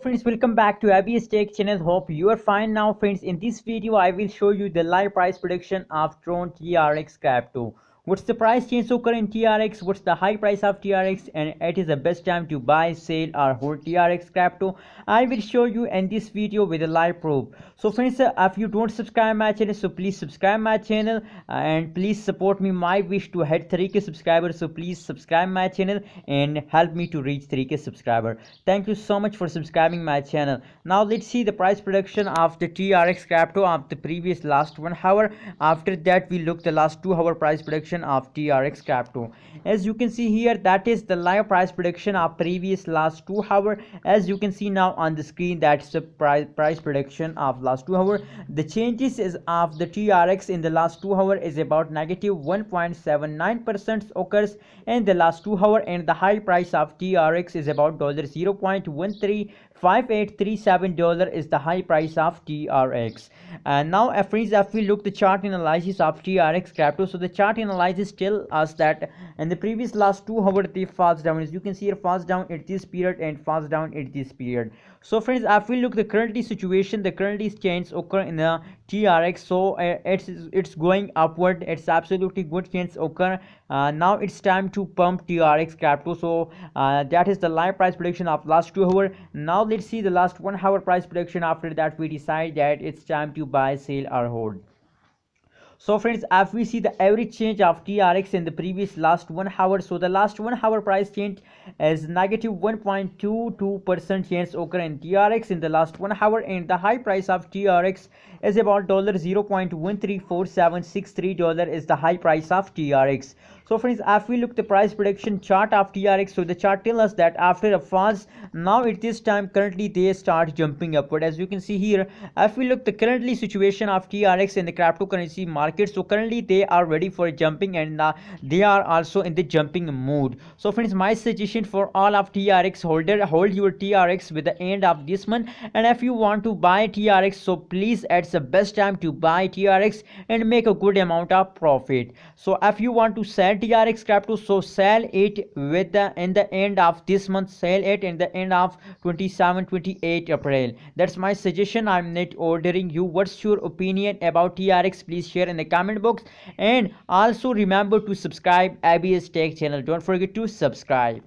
Friends, welcome back to Abby's Tech channel. Hope you are fine now. Friends, in this video I will show you the live price prediction of Tron TRX crypto. What's the price change occur in TRX, what's the high price of TRX, and it is the best time to buy, sell or hold TRX crypto. I will show you in this video with a live proof. So friends, if you don't subscribe my channel, so please subscribe my channel and please support me. My wish to hit 3k subscribers, so please subscribe my channel and help me to reach 3k subscriber. Thank you so much for subscribing my channel. Now let's see the price prediction of the TRX crypto of the previous last 1 hour. After that we look the last 2 hour price prediction of TRX crypto. As you can see here, that is the live price prediction of previous last 2 hour. As you can see now on the screen, that's the price prediction of last 2 hour. The changes is of the TRX in the last 2 hour is about negative 1.79% occurs in the last 2 hour, and the high price of TRX is about $0.135837 is the high price of TRX. And now friends, if we look the chart analysis of TRX crypto, so the chart analysis tell us that in the previous last 2 hours they falls down. As you can see here, falls down at this period and falls down at this period. So friends, if we look the currently situation, the currently change occur in the TRX, so it's going upward. It's absolutely good change occur. Now it's time to pump TRX crypto. So that is the live price prediction of last 2 hours. Now let's see the last 1 hour price prediction. After that we decide that it's time to buy, sell or hold. So friends, if we see the average change of TRX in the previous last 1 hour, so the last 1 hour price change is negative 1.22% change occur in TRX in the last 1 hour, and the high price of TRX is about $0.134763 is the high price of TRX. So friends, if we look the price prediction chart of TRX, so the chart tells us that after a falls, now at this time currently they start jumping upward. As you can see here, if we look the currently situation of TRX in the cryptocurrency market, so currently they are ready for jumping, and they are also in the jumping mood. So friends, my suggestion for all of TRX holder, hold your TRX with the end of this month, and if you want to buy TRX, so please, it's the best time to buy TRX and make a good amount of profit. So if you want to sell TRX crypto, so sell it with the in the end of this month, sell it in the end of 27-28 April. That's my suggestion. I'm not ordering you. What's your opinion about TRX? Please share in the comment box, and also remember to subscribe ABS Tech channel. Don't forget to subscribe.